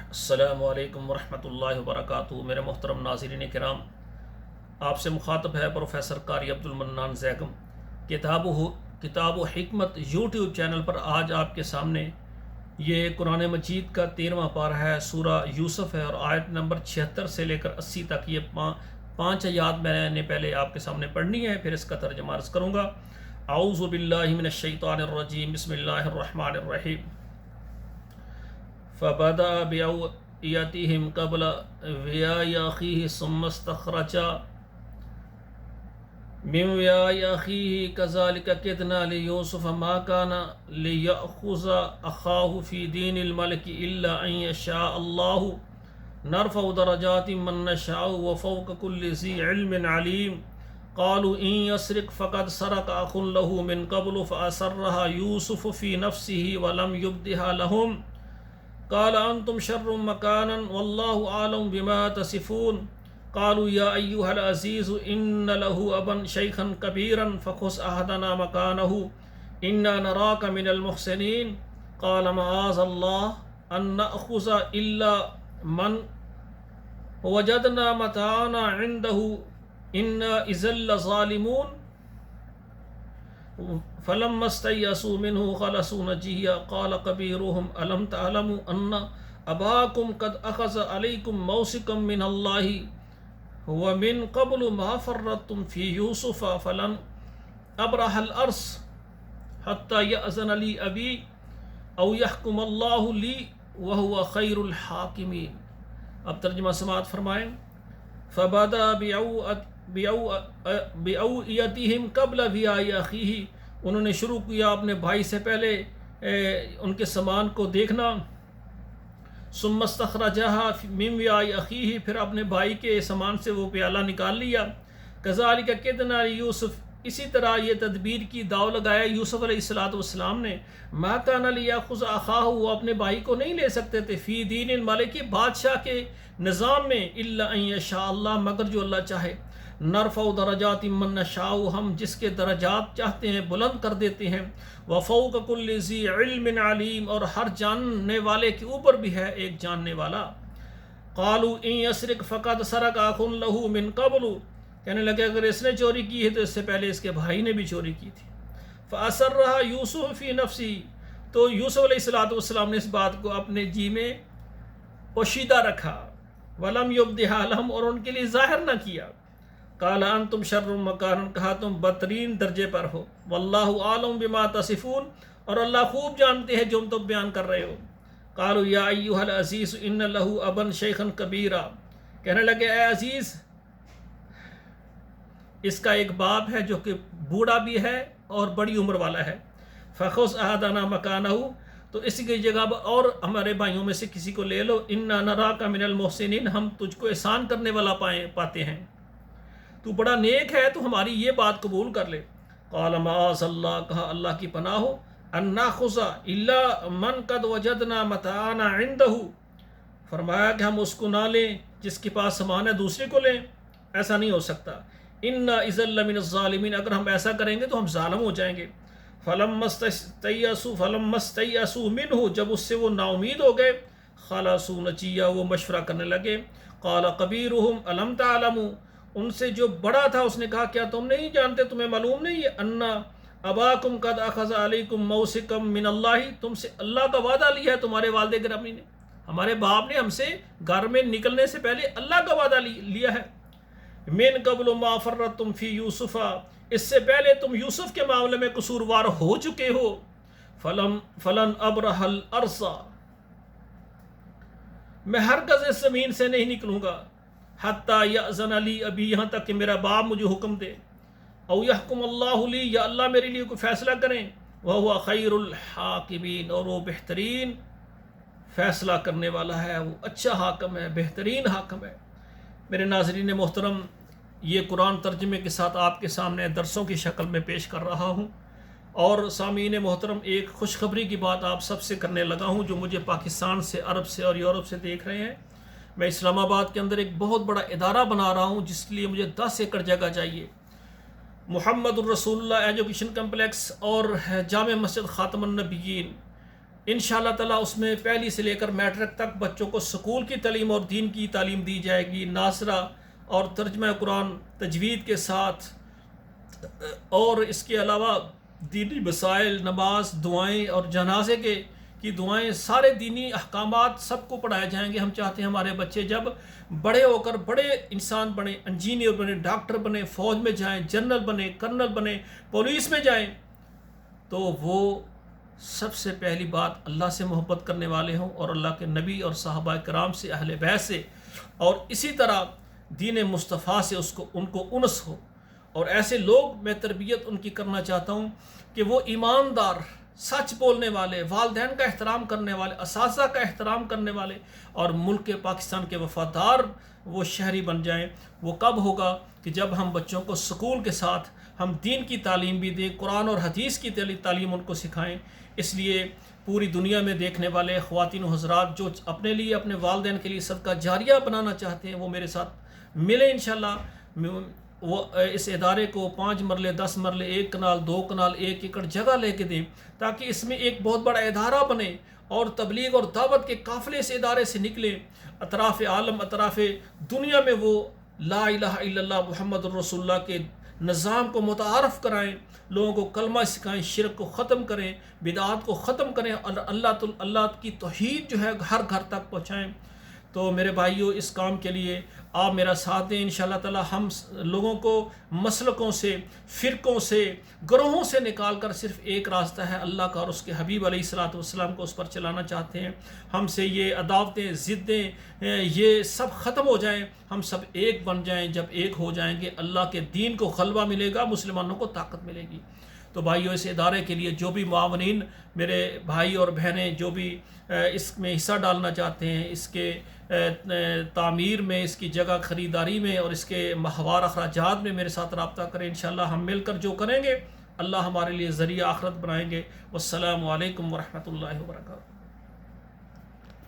السلام علیکم ورحمۃ اللہ وبرکاتہ۔ میرے محترم ناظرین کرام، آپ سے مخاطب ہے پروفیسر قاری عبد المنان زیگم۔ کتاب و حکمت یوٹیوب چینل پر آج آپ کے سامنے یہ قرآن مجید کا 13واں پارہ ہے، سورہ یوسف ہے، اور آیت نمبر 76 سے لے کر 80 تک یہ 5 آیات میں نے پہلے آپ کے سامنے پڑھنی ہے، پھر اس کا ترجمہ عرض کروں گا۔ اعوذ باللہ من الشیطان الرجیم، بسم اللہ الرحمن الرحیم۔ فبدأ بأوعيتهم قبل وعاء أخيه ثم استخرج من وعاء أخيه كذلك كدنا ليوسف ما كان ليأخذ أخاه في دين الملك إلا أن يشاء الله نرفع درجات من نشاء وفوق كل ذي علم عليم قالوا إن يسرق فقد سرق أخ له من قبل فأسرها يوسف في نفسه ولم يبدها لهم قال أنتم شر مكانا والله أعلم بما تصفون قالوا يا أيها العزيز إن له أبا شيخا كبيرا فخذ أحدنا مكانه إنا نراك من المحسنين قال معاذ الله أن نأخذ إلا من وجدنا متاعنا عنده إنا إذا لظالمون فلما استيئسوا منه خلصوا نجيا قال كبيرهم ألم تعلموا أن أباكم قد أخذ عليكم موثقا من الله ومن قبل ما فرطتم في يوسف فلن أبرح الأرض حتى يأذن لي أبي أو يحكم الله لي وهو خير الحاكمين۔ اب ترجمہ سماعت فرمائیں۔ فبدأ بأوعيتهم قبل وعاء أخيه، انہوں نے شروع کیا اپنے بھائی سے پہلے ان کے سامان کو دیکھنا۔ ثم استخرجها من وعاء أخيه، پھر اپنے بھائی کے سامان سے وہ پیالہ نکال لیا۔ كذلك كدنا ليوسف، اسی طرح یہ تدبیر کی، داؤ لگایا یوسف علیہ السلام نے۔ ما كان ليأخذ أخاه، وہ اپنے بھائی کو نہیں لے سکتے تھے، فی دین الملک، بادشاہ کے نظام میں، الا ان یشاء اللہ، مگر جو اللہ چاہے۔ نرفع درجات من نشاء، ہم جس کے درجات چاہتے ہیں بلند کر دیتے ہیں۔ وفوق کل ذی علم علیم، اور ہر جاننے والے کے اوپر بھی ہے ایک جاننے والا۔ قالوا ان یسرق فقد سرق اخ له من قبل، کہنے لگے اگر اس نے چوری کی ہے تو اس سے پہلے اس کے بھائی نے بھی چوری کی تھی۔ فأسرها یوسف فی نفسی، تو یوسف علیہ السلام نے اس بات کو اپنے جی میں پوشیدہ رکھا۔ ولم یبدها لهم، اور ان کے لیے ظاہر نہ کیا۔ قال انتم شر مکانا، کہا تم بدترین درجے پر ہو۔ واللہ عالم بما تصفون، اور اللہ خوب جانتے ہیں جو تم بیان کر رہے ہو۔ قالوا یا ایھا العزیز ان له ابا شیخا کبیرا، کہنے لگے اے عزیز، اس کا ایک باپ ہے جو کہ بوڑھا بھی ہے اور بڑی عمر والا ہے۔ فخذ احدنا مکانہ، تو اسی کی جگہ اور ہمارے بھائیوں میں سے کسی کو لے لو۔ انا نراک من المحسنین، ہم تجھ کو احسان کرنے والا پاتے ہیں، تو بڑا نیک ہے، تو ہماری یہ بات قبول کر لے۔ قال معاذ اللہ، کہا اللہ کی پناہ ہو، ان ناخذ الا من قد وجدنا متاعنا عنده، فرمایا کہ ہم اس کو نہ لیں جس کے پاس سامان ہے دوسرے کو لیں، ایسا نہیں ہو سکتا۔ انا اذا لمن الظالمین، اگر ہم ایسا کریں گے تو ہم ظالم ہو جائیں گے۔ فلما استيئسوا منه، جب اس سے وہ نا امید ہو گئے، خلصوا نجیا، وہ مشورہ کرنے لگے۔ قال كبيرهم الم تعلموا، ان سے جو بڑا تھا اس نے کہا کیا تم نہیں جانتے، تمہیں معلوم نہیں ہے، انا اباکم قد اخذ علیکم موثقا من اللہ، تم سے اللہ کا وعدہ لیا ہے تمہارے والد گرامی نے، ہمارے باپ نے ہم سے گھر میں نکلنے سے پہلے اللہ کا وعدہ لیا ہے۔ من قبل ما فرطتم فی یوسف، اس سے پہلے تم یوسف کے معاملے میں قصوروار ہو چکے ہو۔ فلن ابرح الارض، میں ہرگز اس زمین سے نہیں نکلوں گا، حتی یأذن لی ابی، یہاں تک کہ میرا باپ مجھے حکم دے، او یحکم اللہ لی، یا اللہ میرے لیے کوئی فیصلہ کریں، وہو خیر الحاکمین، اور وہ بہترین فیصلہ کرنے والا ہے، وہ اچھا حاکم ہے، بہترین حاکم ہے۔ میرے ناظرین محترم، یہ قرآن ترجمے کے ساتھ آپ کے سامنے درسوں کی شکل میں پیش کر رہا ہوں، اور سامعین محترم، ایک خوشخبری کی بات آپ سب سے کرنے لگا ہوں جو مجھے پاکستان سے، عرب سے اور یورپ سے دیکھ رہے ہیں۔ میں اسلام آباد کے اندر ایک بہت بڑا ادارہ بنا رہا ہوں جس کے لیے مجھے 10 ایکڑ جگہ چاہیے۔ محمد الرسول اللہ ایجوکیشن کمپلیکس اور جامع مسجد خاتم النبیین انشاءاللہ تعالیٰ اس میں پہلی سے لے کر میٹرک تک بچوں کو سکول کی تعلیم اور دین کی تعلیم دی جائے گی، ناصرہ اور ترجمہ قرآن تجوید کے ساتھ، اور اس کے علاوہ دینی مسائل، نماز، دعائیں اور جنازے کی دعائیں، سارے دینی احکامات سب کو پڑھائے جائیں گے۔ ہم چاہتے ہیں ہمارے بچے جب بڑے ہو کر بڑے انسان بنے، انجینئر بنے، ڈاکٹر بنے، فوج میں جائیں، جنرل بنے، کرنل بنے، پولیس میں جائیں، تو وہ سب سے پہلی بات اللہ سے محبت کرنے والے ہوں، اور اللہ کے نبی اور صحابہ کرام سے، اہل بیت سے، اور اسی طرح دین مصطفیٰ سے ان کو انس ہو۔ اور ایسے لوگ میں تربیت ان کی کرنا چاہتا ہوں کہ وہ ایماندار، سچ بولنے والے، والدین کا احترام کرنے والے، اساتذہ کا احترام کرنے والے، اور ملک پاکستان کے وفادار وہ شہری بن جائیں۔ وہ کب ہوگا کہ جب ہم بچوں کو سکول کے ساتھ ہم دین کی تعلیم بھی دیں، قرآن اور حدیث کی تعلیم ان کو سکھائیں۔ اس لیے پوری دنیا میں دیکھنے والے خواتین و حضرات جو اپنے لیے، اپنے والدین کے لیے صدقہ جاریہ بنانا چاہتے ہیں، وہ میرے ساتھ ملیں انشاءاللہ۔ وہ اس ادارے کو 5 مرلے، 10 مرلے، 1 کنال، 2 کنال، 1 ایکڑ جگہ لے کے دیں، تاکہ اس میں ایک بہت بڑا ادارہ بنے، اور تبلیغ اور دعوت کے قافلے اس ادارے سے نکلیں، اطراف عالم، اطراف دنیا میں وہ لا الہ الا اللہ محمد الرسول اللہ کے نظام کو متعارف کرائیں، لوگوں کو کلمہ سکھائیں، شرک کو ختم کریں، بدعات کو ختم کریں، اور اللہ کی توحید جو ہے ہر گھر تک پہنچائیں۔ تو میرے بھائیوں، اس کام کے لیے آپ میرا ساتھ دیں انشاءاللہ تعالی۔ ہم لوگوں کو مسلکوں سے، فرقوں سے، گروہوں سے نکال کر صرف ایک راستہ ہے اللہ کا اور اس کے حبیب علیہ الصلوۃ والسلام کو، اس پر چلانا چاہتے ہیں۔ ہم سے یہ عداوتیں، ضدیں، یہ سب ختم ہو جائیں، ہم سب ایک بن جائیں۔ جب ایک ہو جائیں گے، اللہ کے دین کو غلبہ ملے گا، مسلمانوں کو طاقت ملے گی۔ تو بھائیوں، اس ادارے کے لیے جو بھی معاونین میرے بھائی اور بہنیں جو بھی اس میں حصہ ڈالنا چاہتے ہیں، اس کے تعمیر میں، اس کی جگہ خریداری میں، اور اس کے ماہوار اخراجات میں میرے ساتھ رابطہ کریں۔ انشاءاللہ ہم مل کر جو کریں گے، اللہ ہمارے لیے ذریعہ آخرت بنائیں گے۔ والسلام علیکم ورحمۃ اللہ وبرکاتہ۔